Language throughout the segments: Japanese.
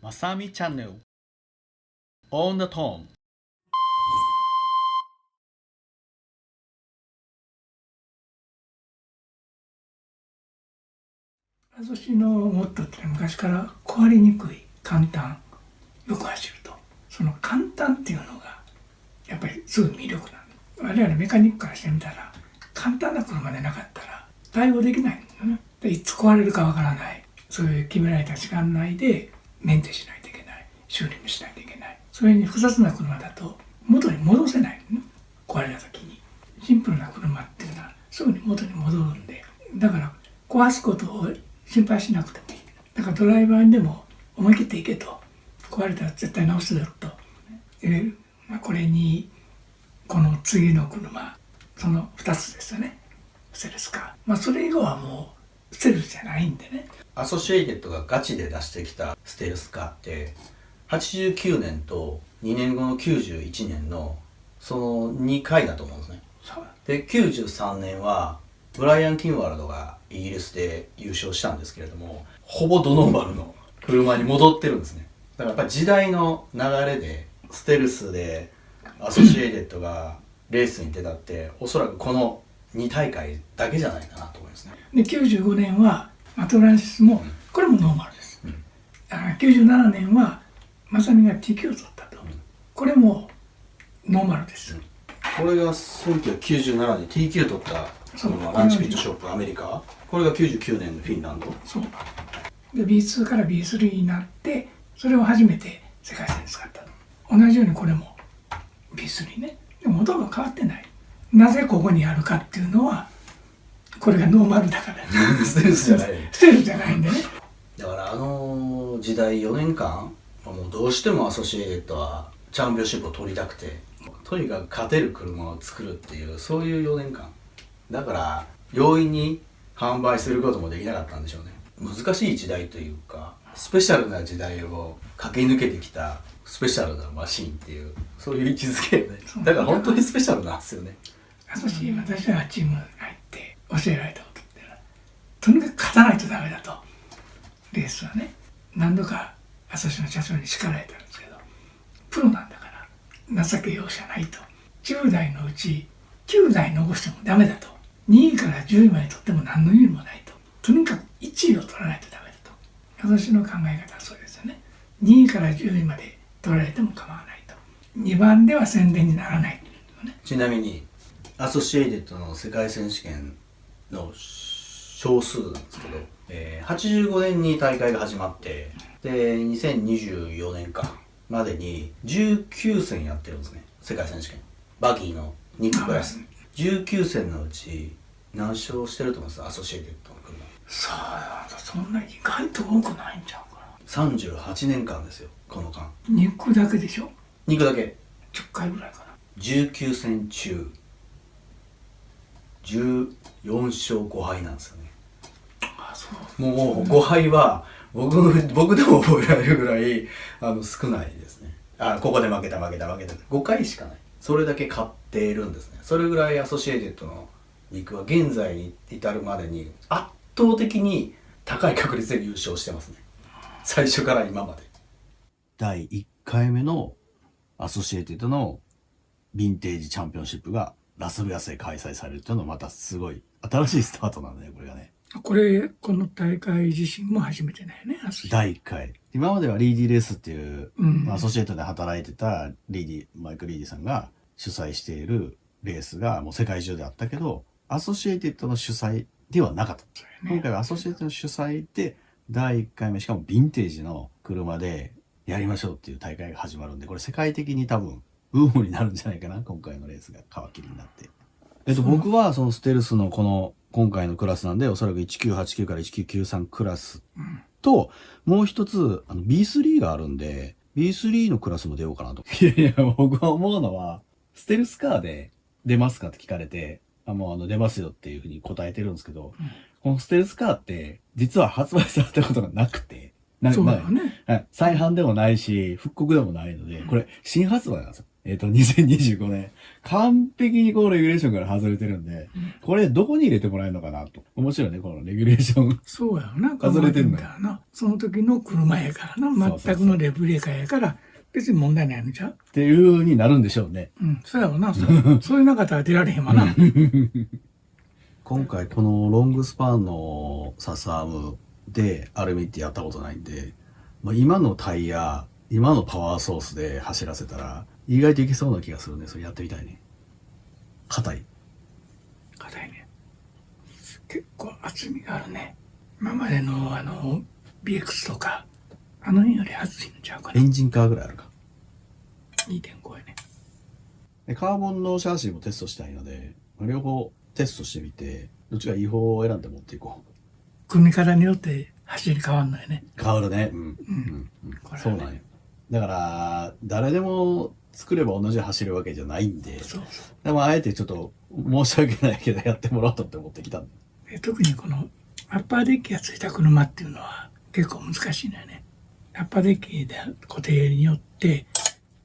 まさみチャンネル On the Tone。 私のモットーって昔から壊れにくい、簡単、よく走ると。その簡単っていうのがやっぱりすごい魅力なの。我々メカニックからしてみたら簡単な車でなかったら対応できないんだよね。でいつ壊れるかわからない。そういう決められた時間内でメンテしないといけない。修理もしないといけない。それに複雑な車だと元に戻せないのね。壊れた時に。シンプルな車っていうのはすぐに元に戻るんで、だから壊すことを心配しなくてもいい。だからドライバーにでも思い切っていけと。壊れたら絶対直すよと言える。これにこの次の車、その2つですよね。ステルスカー。それ以後はもうステルスじゃないんでね。アソシエイテッドがガチで出してきたステルスカーって89年と2年後の91年のその2回だと思うんですね。で93年はブライアン・キンワルドがイギリスで優勝したんですけれども、ほぼドノーマルの車に戻ってるんですね。だからやっぱり時代の流れでステルスでアソシエイテッドがレースに出たっておそらくこの2大会だけじゃないかなと思いますね。で95年はトランシスも、これもノーマルです。だから97年はまさみが TQ を取ったと。これもノーマルです。これが1997年 TQ 取ったランチピットショップアメリカ。これが99年のフィンランド。そうで B2 から B3 になって、それを初めて世界戦で使ったと。同じようにこれも B3 ね。でもほとんど変わってない。なぜここにあるかっていうのは、これがノーマルだからね。ステルスじゃない。ステルスじゃないんでね。だから時代4年間もうどうしてもアソシエイテッドはチャンピオンシップを取りたくて、とにかく勝てる車を作るっていう、そういう4年間だから容易に販売することもできなかったんでしょうね。難しい時代というか、スペシャルな時代を駆け抜けてきたスペシャルなマシンっていう、そういう位置づけよね。だから本当にスペシャルなんですよね。私らがチームに入って教えられたことっていうのは、とにかく勝たないとダメだと。レースはね、何度かアソシの社長に叱られたんですけど、プロなんだから情け容赦ないと。10台のうち9台残してもダメだと。2位から10位まで取っても何の意味もないと。とにかく1位を取らないとダメだと。私の考え方はそうですよね。2位から10位まで取られても構わないと。2番では宣伝にならないと、ね。ちなみにアソシエイテッドの世界選手権の少数なんですけど、85年に大会が始まって、で2024年かまでに19戦やってるんですね。世界選手権バギーのニッククラス、19戦のうち何勝してると思います？アソシエイテッドの車。さあ、そんな意外と多くないんちゃうかな。38年間ですよ、この間。肉だけでしょ。肉だけ10回ぐらいかな。19戦中14勝5敗なんですよね。あ、そう。もう5敗は僕でも覚えられるぐらい少ないですね。ここで負けた5回しかない。それだけ勝っているんですね。それぐらいアソシエイテッドの肉は現在に至るまでに圧倒的に高い確率で優勝してますね。最初から今まで。第1回目のアソシエイテッドのヴィンテージチャンピオンシップがラスベガスで開催されるというのはまたすごい新しいスタートなんだね、これがね。この大会自身も初めてだよね。第1回。今まではリーディレースっていう、アソシエイトで働いてたマイク・リーディさんが主催しているレースがもう世界中であったけど、アソシエイテッドの主催ではなかった。今回はアソシエイテッドの主催で第1回目、しかもヴィンテージの車でやりましょうっていう大会が始まるんで、これ世界的に多分ブームになるんじゃないかな、今回のレースが皮切りになって。僕はそのステルスの今回のクラスなんで、おそらく1989から1993クラスと、もう一つB3 があるんで、B3 のクラスも出ようかなと。いや僕は思うのは、ステルスカーで出ますかって聞かれて、もう出ますよっていうふうに答えてるんですけど、このステルスカーって実は発売されたことがなくて、そうだよね。再販でもないし、復刻でもないので、これ新発売なんですよ。2025年、完璧にこのレギュレーションから外れてるんで、これどこに入れてもらえるのかなと。面白いね、このレギュレーション。そうやな、外れてんの考えみたらな。その時の車やからな、そうそうそう全くのレブレーカーやから、別に問題ないのじゃう。っていう風になるんでしょうね。うん、そうやろな、そういうなかったら出られへんわな。今回このロングスパンのサスアームでアルミってやったことないんで、まあ、今のタイヤ、今のパワーソースで走らせたら意外といけそうな気がするね。それやってみたいね。硬い。硬いね。結構厚みがあるね。今までのBX とか、あの辺より厚いんちゃうかな。エンジンカーぐらいあるか。 2.5 やね。でカーボンのシャーシーもテストしたいので、両方テストしてみて、どっちがいい方を選んで持っていこう。組み方によって走り変わんのよね。変わるね。これはねそうなんよ。だから誰でも作れば同じ走るわけじゃないんで、そうでもあえてちょっと申し訳ないけどやってもらおうとって持ってきたんで。で特にこのアッパーデッキがついた車っていうのは結構難しいのよね。アッパーデッキで固定によって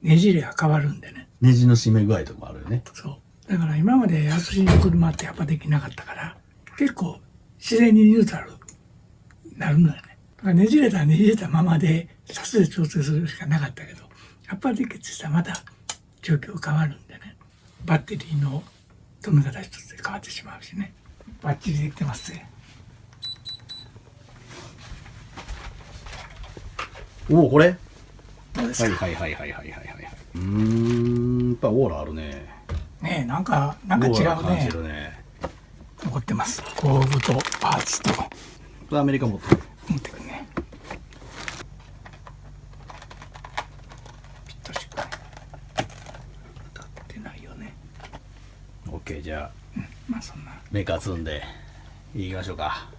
ねじれが変わるんでね。ネジの締め具合とかもあるよね。そう。だから今まで安いの車ってアッパーデッキなかったから、結構自然にニュートラルになるのよね。だからねじれたらねじれたままでサスで調整するしかなかったけど、アッパーデッキってしたらまた状況変わるんでね。バッテリーの止め方一つで変わってしまうしね。バッチリできてますね。おお、これどうですか。はい。やっぱオーラあるね。ねえ、なんか違うオーラ感じね。るね。残ってます。工具とパーツとこれアメリカ持ってる。持ってくるね。ピッとしっかり当たってないよね。オッケー、じゃあまあそんな。メーカー積んで行きましょうか。